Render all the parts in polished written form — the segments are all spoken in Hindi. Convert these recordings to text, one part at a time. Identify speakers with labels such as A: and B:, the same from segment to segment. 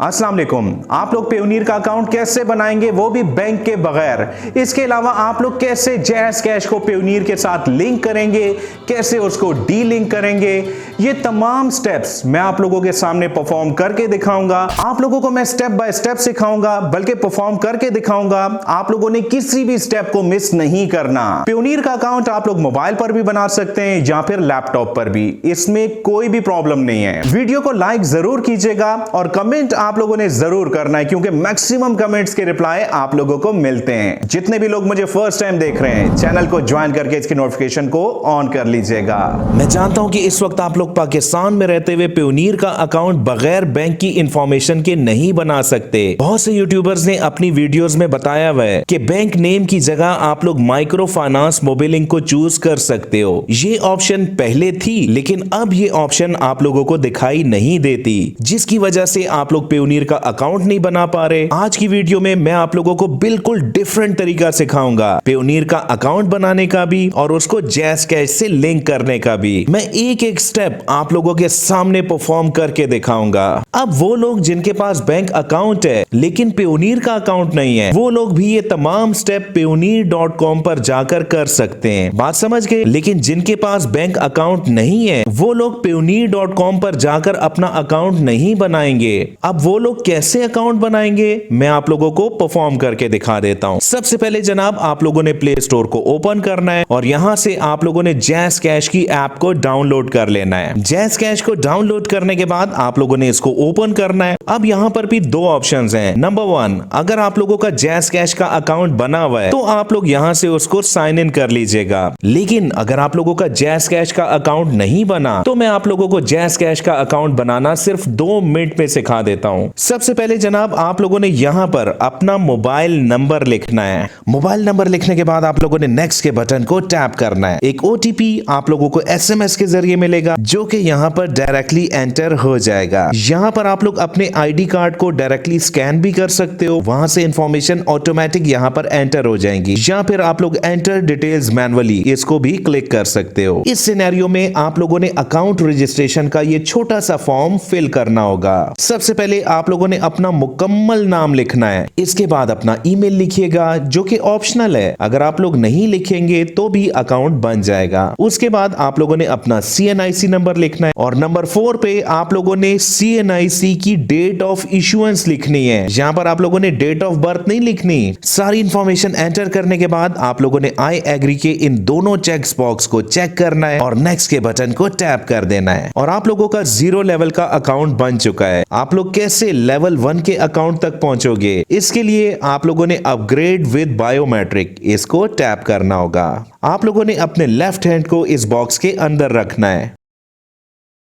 A: अस्सलाम वालेकुम। आप लोग पेयोनियर का अकाउंट कैसे बनाएंगे, वो भी बैंक के बगैर। इसके अलावा आप लोग कैसे जैज़ कैश को पेयोनियर के साथ लिंक करेंगे, कैसे उसको डी लिंक करेंगे, ये तमाम स्टेप्स मैं आप लोगों के सामने परफॉर्म करके दिखाऊंगा। आप लोगों को मैं स्टेप बाय स्टेप सिखाऊंगा, बल्कि परफॉर्म करके दिखाऊंगा। आप लोगों ने किसी भी स्टेप को मिस नहीं करना। पेयोनियर का अकाउंट आप लोग मोबाइल पर भी बना सकते हैं या फिर लैपटॉप पर भी, इसमें कोई भी प्रॉब्लम नहीं है। वीडियो को लाइक जरूर कीजिएगा और कमेंट आप लोगों ने जरूर करना है, क्योंकि मैक्सिमम कमेंट्स के रिप्लाई आप लोगों को मिलते हैं। जितने भी लोग मुझे फर्स्ट टाइम देख रहे हैं, चैनल को ज्वाइन करके इसकी नोटिफिकेशन को ऑन कर लीजिएगा।
B: मैं जानता हूं कि इस वक्त आप लोग पाकिस्तान में रहते हुए पेयोनियर का अकाउंट बगैर बैंक की इंफॉर्मेशन के नहीं बना सकते। बहुत से यूट्यूबर्स ने अपनी वीडियोस में बताया हुआ है कि बैंक नेम की जगह आप लोग माइक्रो फाइनेंस मोबिलिंग को चूज कर सकते हो। ये ऑप्शन पहले थी, लेकिन अब ये ऑप्शन आप लोगों को दिखाई नहीं देती, जिसकी वजह से आप लोग पेयोनियर का अकाउंट नहीं बना पा रहे। आज की वीडियो में मैं आप लोगों को बिल्कुल डिफरेंट तरीका सिखाऊंगा, पेयोनियर का अकाउंट बनाने का भी और उसको जैज़ कैश से लिंक करने का भी। मैं एक एक स्टेप आप लोगों के सामने परफॉर्म करके दिखाऊंगा। अब वो लोग जिनके पास बैंक अकाउंट है लेकिन पेयोनियर का अकाउंट नहीं है, वो लोग भी ये तमाम स्टेप payoneer.com पर जाकर कर सकते हैं। बात समझ गए? लेकिन जिनके पास बैंक अकाउंट नहीं है, वो लोग payoneer.com पर जाकर अपना अकाउंट नहीं बनाएंगे। अब वो लोग कैसे अकाउंट बनाएंगे, मैं आप लोगों को परफॉर्म करके दिखा देता हूं। सबसे पहले जनाब आप लोगों ने प्ले स्टोर को ओपन करना है और यहां से आप लोगों ने जैज़ कैश की ऐप को डाउनलोड कर लेना है। जैज़ कैश को डाउनलोड करने के बाद आप लोगों ने इसको ओपन करना है। अब यहां पर भी दो ऑप्शंस हैं। नंबर 1, अगर आप लोगों का जैज़ कैश का अकाउंट बना हुआ है तो आप लोग यहां से उसको साइन इन कर लीजिएगा। लेकिन अगर आप लोगों का जैज़ कैश का अकाउंट नहीं बना तो मैं आप लोगों को जैज़ कैश का अकाउंट बनाना सिर्फ 2 मिनट में सिखा देता हूं। सबसे पहले जनाब आप लोगों ने यहां पर अपना मोबाइल नंबर लिखना है। मोबाइल नंबर लिखने के बाद आप लोगों ने नेक्स्ट के बटन को टैप करना है। एक ओटीपी आप लोगों को एसएमएस के जरिए मिलेगा, जो कि यहां पर डायरेक्टली एंटर हो जाएगा। यहां पर आप लोग अपने आईडी कार्ड को डायरेक्टली स्कैन भी कर सकते हो, वहां से इंफॉर्मेशन ऑटोमेटिक यहां पर एंटर हो जाएंगी, या फिर आप लोग एंटर डिटेल्स मैनुअली इसको भी क्लिक कर सकते हो। इस सिनेरियो में आप लोगों ने अकाउंट रजिस्ट्रेशन का ये छोटा सा फॉर्म फिल करना होगा। सबसे पहले आप लोगों ने अपना मुकम्मल नाम लिखना है। इसके बाद अपना ईमेल लिखिएगा, जो कि ऑप्शनल है। अगर आप लोग नहीं लिखेंगे तो भी अकाउंट बन जाएगा। उसके बाद आप लोगों ने अपना CNIC नंबर लिखना है और नंबर 4 पे आप लोगों ने CNIC की डेट ऑफ इशुएंस लिखनी है। यहाँ पर आप लोगों ने डेट ऑफ बर्थ नहीं लिखनी। सारी इंफॉर्मेशन एंटर करने के बाद आप लोगों ने आई एग्री के इन दोनों चेक बॉक्स को चेक करना है और नेक्स्ट के बटन को टैप कर देना है और आप लोगों का 0 लेवल का अकाउंट बन चुका है। आप लोग कैसे लेवल 1 के अकाउंट तक पहुंचोगे, इसके लिए आप लोगों ने अपग्रेड विद बायोमेट्रिक इसको टैप करना होगा। आप लोगों ने अपने लेफ्ट हैंड को इस बॉक्स के अंदर रखना है।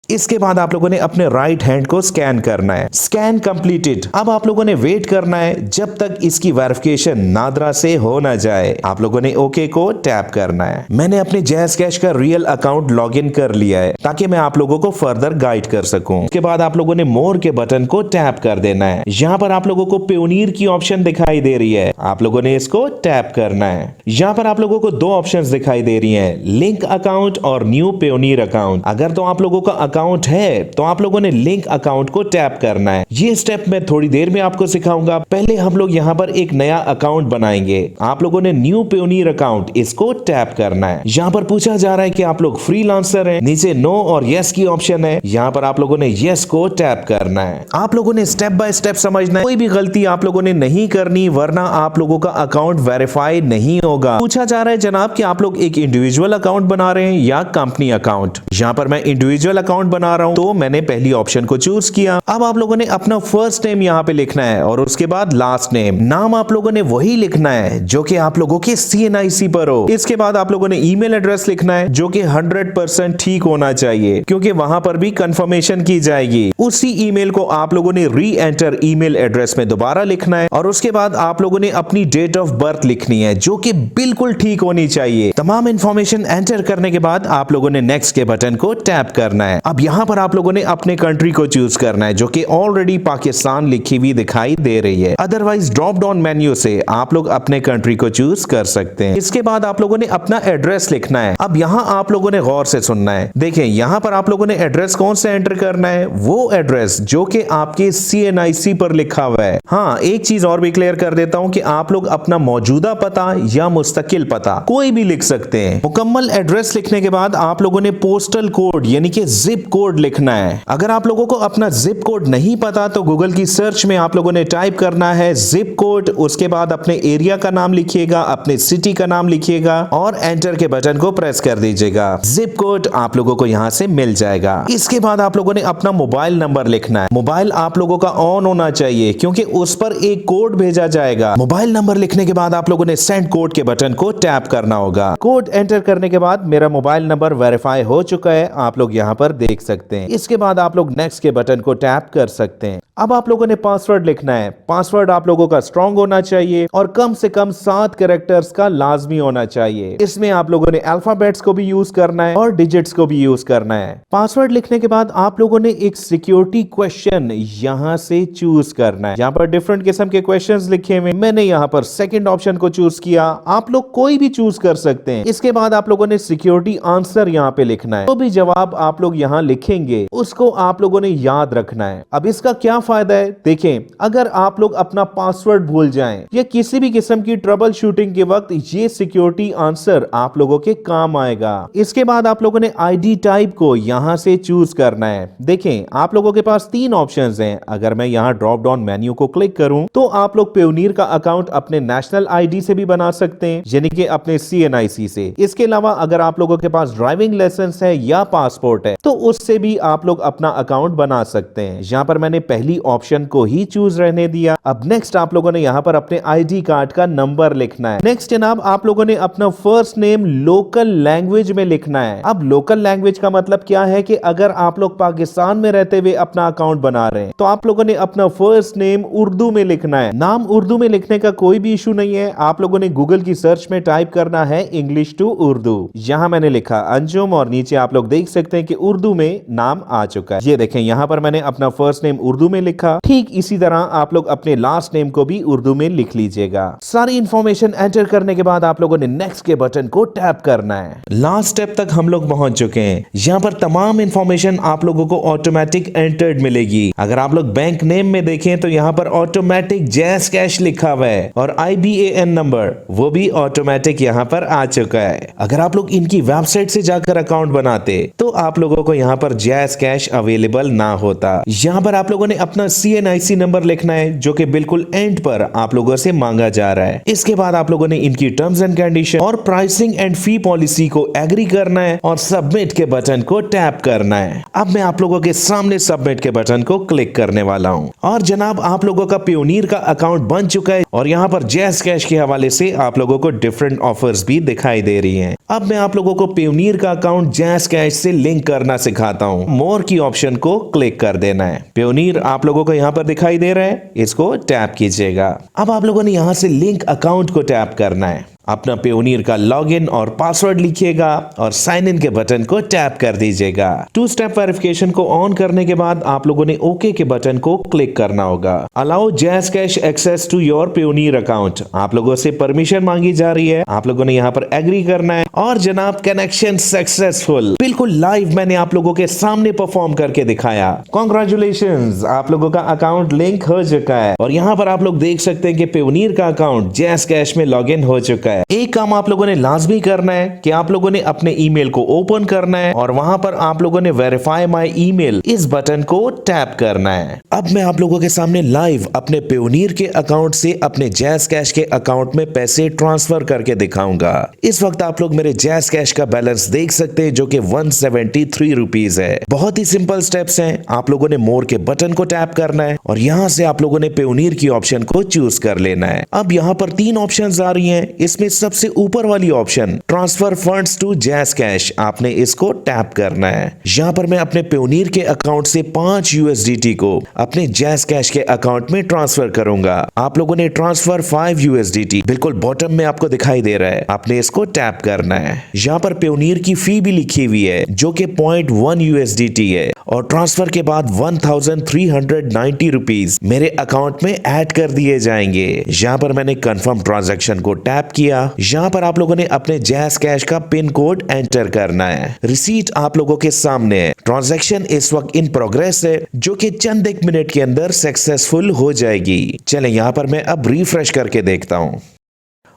B: इसके बाद आप लोगों ने अपने राइट हैंड को स्कैन करना है। Scan completed. अब आप लोगों ने वेट करना है जब तक इसकी वेरिफिकेशन नादरा से हो ना जाए। आप लोगों ने ओके को टैप करना है। मैंने अपने जैज़ कैश का रियल अकाउंट लॉगिन कर लिया है ताकि मैं आप लोगों को फर्दर गाइड कर सकूं। उसके बाद आप लोगों ने मोर के बटन को टैप कर देना है। यहाँ पर आप लोगों को पेयोनियर की ऑप्शन दिखाई दे रही है, आप लोगों ने इसको टैप करना है। यहाँ पर आप लोगों को 2 ऑप्शन दिखाई दे रही है, लिंक अकाउंट और न्यू पेयोनियर अकाउंट। अगर तो आप लोगों का अकाउंट है तो आप लोगों ने लिंक अकाउंट को टैप करना है। ये स्टेप मैं थोड़ी देर में आपको सिखाऊंगा। पहले हम लोग यहाँ पर एक नया अकाउंट बनाएंगे। आप लोगों ने न्यू पेयोनियर अकाउंट इसको टैप करना है। यहाँ पर पूछा जा रहा है कि आप लोग फ्रीलांसर हैं। नीचे नो और यस की ऑप्शन है, यहाँ पर आप लोगों ने यस को टैप करना है। आप लोगों ने स्टेप बाय स्टेप समझना है, कोई भी गलती आप लोगों ने नहीं करनी, वरना आप लोगों का अकाउंट वेरीफाई नहीं होगा। पूछा जा रहा है जनाब कि आप लोग एक इंडिविजुअल अकाउंट बना रहे हैं या कंपनी अकाउंट। यहाँ पर मैं इंडिविजुअल अकाउंट बना रहा हूं, तो मैंने पहली ऑप्शन को चूज किया। अब आप लोगों ने अपना फर्स्ट नेम यहाँ पे लिखना है और उसके बाद लास्ट नेम। नाम आप लोगों ने वही लिखना है जो कि आप लोगों के CNIC पर हो। इसके बाद आप लोगों ने ईमेल एड्रेस लिखना है, जो कि 100% ठीक होना चाहिए, क्योंकि वहां पर भी कंफर्मेशन की जाएगी। उसी ईमेल को आप लोगों ने री एंटर ईमेल एड्रेस में दोबारा लिखना है और उसके बाद आप लोगों ने अपनी डेट ऑफ बर्थ लिखनी है, जो कि बिल्कुल ठीक होनी चाहिए। तमाम इंफॉर्मेशन एंटर करने के बाद आप लोगों ने नेक्स्ट के बटन को टैप करना है। अब अब यहाँ पर आप लोगों ने अपने कंट्री को चूज करना है, जो कि ऑलरेडी पाकिस्तान लिखी हुई दिखाई दे रही है। अदरवाइज ड्रॉप डाउन मेन्यू से आप लोग अपने कंट्री को चूज कर सकते हैं। इसके बाद आप लोगों ने अपना एड्रेस लिखना है। अब यहाँ आप लोगों ने गौर से सुनना है। देखें यहाँ पर आप लोगों ने एड्रेस कौन सा एंटर करना है, वो एड्रेस जो कि आपके CNIC पर लिखा हुआ है। हाँ, एक चीज और भी क्लियर कर देता हूँ कि आप लोग अपना मौजूदा पता या मुस्तकिल पता कोई भी लिख सकते हैं। मुकम्मल एड्रेस लिखने के बाद आप लोगों ने पोस्टल कोड यानी कि जिप कोड लिखना है। अगर आप लोगों को अपना जिप कोड नहीं पता तो गूगल की सर्च में आप लोगों ने टाइप करना है जिप कोड, उसके बाद अपने एरिया का नाम लिखिएगा, अपने सिटी का नाम लिखिएगा और एंटर के बटन को प्रेस कर दीजिएगा। जिप कोड आप लोगों को यहाँ से मिल जाएगा। इसके बाद आप लोगों ने अपना मोबाइल नंबर लिखना है। मोबाइल आप लोगों का ऑन होना चाहिए क्योंकि उस पर एक कोड भेजा जाएगा। मोबाइल नंबर लिखने के बाद आप लोगों ने सेंड कोड के बटन को टैप करना होगा। कोड एंटर करने के बाद मेरा मोबाइल नंबर वेरीफाई हो चुका है, आप लोग यहाँ पर देख सकते हैं। इसके बाद आप लोग नेक्स्ट के बटन को टैप कर सकते हैं। अब आप लोगों ने पासवर्ड लिखना है। पासवर्ड आप लोगों का स्ट्रॉन्ग होना चाहिए और कम से कम 7 कैरेक्टर्स का लाजमी होना चाहिए। इसमें आप लोगों ने अल्फाबेट्स को भी यूज करना है और डिजिट्स को भी यूज करना है। पासवर्ड लिखने के बाद आप लोगों ने एक सिक्योरिटी क्वेश्चन यहां से चूज करना है। यहाँ पर डिफरेंट किस्म के क्वेश्चंस लिखे हुए, मैंने यहाँ पर सेकंड ऑप्शन को चूज किया। आप लोग कोई भी चूज कर सकते हैं। इसके बाद आप लोगों ने सिक्योरिटी आंसर यहाँ पे लिखना है। तो भी जवाब आप लोग यहाँ लिखेंगे उसको आप लोगों ने याद रखना है। अब इसका क्या फायदा है, देखें, अगर आप लोग अपना पासवर्ड भूल जाएं या किसी भी किस्म की ट्रबल शूटिंग के वक्त ये सिक्योरिटी आंसर आप लोगों के काम आएगा। इसके बाद आप लोगों ने आईडी टाइप को यहां से चूज करना है। देखें, आप लोगों के पास 3 ऑप्शंस हैं। अगर मैं यहां ड्रॉप डाउन मेन्यू को क्लिक करूं तो आप लोग पेयोनियर का अकाउंट अपने नेशनल आईडी से भी बना सकते हैं, यानी कि अपने CNIC से। इसके अलावा अगर आप लोगों के पास ड्राइविंग लाइसेंस है या पासपोर्ट है तो उससे भी आप लोग अपना अकाउंट बना सकते हैं। यहां पर मैंने पहली ऑप्शन को ही चूज रहने दिया। अब नेक्स्ट आप लोगों ने यहां पर अपने आईडी कार्ड का नंबर लिखना है। नेक्स्ट जनाब आप लोगों ने अपना फर्स्ट नेम लोकल लैंग्वेज में लिखना है। अब लोकल लैंग्वेज का मतलब क्या है कि अगर आप लोग पाकिस्तान में रहते हुए अपना अकाउंट बना रहे हैं तो आप लोगों ने अपना फर्स्ट नेम उर्दू में लिखना है। नाम उर्दू में लिखने का कोई भी इशू नहीं है। आप लोगों ने गूगल की सर्च में टाइप करना है इंग्लिश टू उर्दू। यहां मैंने लिखा अंजुम और नीचे आप लोग देख सकते हैं कि उर्दू में नाम आ चुका है। ये देखें, यहां पर मैंने अपना फर्स्ट नेम उर्दू में लिखा। ठीक इसी तरह आप लोग अपने लास्ट नेम को भी उर्दू में लिख लीजिएगा। सारी इंफॉर्मेशन एंटर करने के बाद आप लोगों ने नेक्स्ट के बटन को टैप करना है। लास्ट स्टेप तक हम लोग पहुंच चुके हैं। यहाँ पर तमाम इंफॉर्मेशन आप लोगों को ऑटोमेटिक एंटर्ड मिलेगी। अगर आप लोग बैंक नेम में देखें तो यहाँ पर ऑटोमेटिक जैस कैश लिखा हुआ है और IBAN नंबर वो भी ऑटोमेटिक यहाँ पर आ चुका है। अगर आप लोग इनकी वेबसाइट से जाकर अकाउंट बनाते तो आप लोगों को यहाँ पर जैस कैश अवेलेबल ना होता। यहाँ पर आप लोगों ने अपना CNIC नंबर लिखना है जो कि बिल्कुल एंड पर आप लोगों से मांगा जा रहा है। इसके बाद आप लोगों ने इनकी टर्म्स एंड कंडीशन और प्राइसिंग एंड फी पॉलिसी को एग्री करना है और सबमिट के बटन को टैप करना है। अब मैं आप लोगों के सामने सबमिट के बटन को क्लिक करने वाला हूं और जनाब आप लोगों का पेयोनियर का अकाउंट बन चुका है और यहाँ पर जैस कैश के हवाले से आप लोगों को डिफरेंट ऑफर्स भी दिखाई दे रही हैं। अब मैं आप लोगों को पेयोनियर का अकाउंट जैस कैश से लिंक करना सिखाता हूँ। मोर की ऑप्शन को क्लिक कर देना है। पेयोनियर आप लोगों को यहाँ पर दिखाई दे रहा है, इसको टैप कीजिएगा। अब आप लोगों ने यहाँ से लिंक अकाउंट को टैप करना है। अपना पेयोनियर का लॉगिन और पासवर्ड लिखिएगा और साइन इन के बटन को टैप कर दीजिएगा। 2 स्टेप वेरिफिकेशन को ऑन करने के बाद आप लोगों ने ओके के बटन को क्लिक करना होगा। Allow jazz cash access to your Payoneer account, आप लोगों से परमिशन मांगी जा रही है। आप लोगों ने यहाँ पर एग्री करना है और जनाब कनेक्शन सक्सेसफुल, बिल्कुल लाइव मैंने आप लोगों के सामने परफॉर्म करके दिखाया। कांग्रेचुलेशंस, आप लोगों का अकाउंट लिंक हो चुका है और यहाँ पर आप लोग देख सकते हैं कि पेयोनियर का अकाउंट जैस कैश में लॉग इन हो चुका है। एक काम आप लोगों ने लाजमी करना है कि आप लोगों ने अपने ईमेल को ओपन करना है और वहां पर आप लोगों ने वेरीफाई माय ईमेल इस बटन को टैप करना है। अब मैं आप लोगों के सामने लाइव अपने पेयोनियर के अकाउंट से अपने जैस कैश के अकाउंट में पैसे ट्रांसफर करके दिखाऊंगा। इस वक्त आप लोग मेरे जैस कैश का बैलेंस देख सकते हैं जो कि 173 रुपीज है। बहुत ही सिंपल स्टेप्स हैं। आप लोगों ने मोर के बटन को टैप करना है और यहाँ से आप लोगों ने पेयोनियर की ऑप्शन को चूज कर लेना है। अब यहाँ पर 3 ऑप्शंस आ रही हैं, इसमें आपने सबसे ऊपर वाली ऑप्शन ट्रांसफर फंड्स टू जैस कैश, आपने इसको टैप करना है। यहाँ पर मैं अपने पेयोनियर के अकाउंट से 5 USDT को अपने जैस कैश के अकाउंट में ट्रांसफर करूंगा। आप लोगों ने ट्रांसफर 5 USDT बिल्कुल बॉटम में आपको दिखाई दे रहा है, आपने इसको टैप करना है। यहाँ पर पेयोनियर की फी भी लिखी हुई है जो कि 0.1 USDT है और ट्रांसफर के बाद 1390 रुपीज मेरे अकाउंट में ऐड कर दिए जाएंगे। यहाँ पर मैंने कंफर्म ट्रांजैक्शन को टैप किया। यहाँ पर आप लोगों ने अपने जैस कैश का पिन कोड एंटर करना है। रिसीट आप लोगों के सामने है। ट्रांजैक्शन इस वक्त इन प्रोग्रेस है जो कि चंद एक मिनट के अंदर सक्सेसफुल हो जाएगी। चलें यहाँ पर मैं अब रिफ्रेश करके देखता हूँ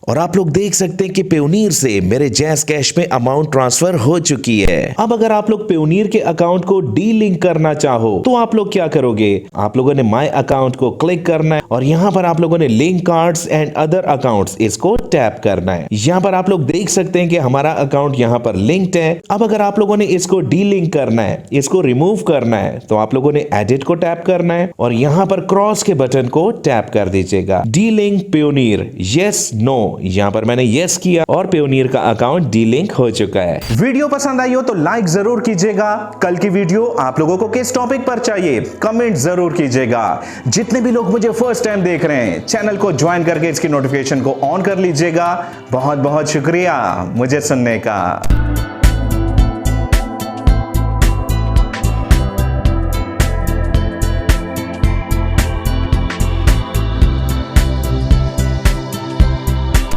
B: और आप लोग देख सकते हैं कि पेयोनियर से मेरे जैस कैश में अमाउंट ट्रांसफर हो चुकी है। अब अगर आप लोग पेयोनियर के अकाउंट को डी लिंक करना चाहो तो आप लोग क्या करोगे, आप लोगों ने माय अकाउंट को क्लिक करना है और यहाँ पर आप लोगों ने link cards and other accounts इसको टैप करना है। यहाँ पर आप लोग देख सकते हैं कि हमारा अकाउंट यहाँ पर लिंक्ड है। अब अगर आप लोगों ने इसको डी लिंक करना है, इसको रिमूव करना है, तो आप लोगों ने एडिट को टैप करना है और यहाँ पर क्रॉस के बटन को टैप कर दीजिएगा। The link Payoneer, yes no, यहाँ पर मैंने यस किया और पेयोनियर का अकाउंट डी लिंक हो चुका है।
A: वीडियो पसंद आई हो तो लाइक जरूर कीजिएगा। कल की वीडियो आप लोगों को किस टॉपिक पर चाहिए कमेंट जरूर कीजिएगा। जितने भी लोग मुझे फर्स्ट टाइम देख रहे हैं चैनल को ज्वाइन करके इसकी नोटिफिकेशन को ऑन कर लीजिएगा। बहुत बहुत शुक्रिया मुझे सुनने का।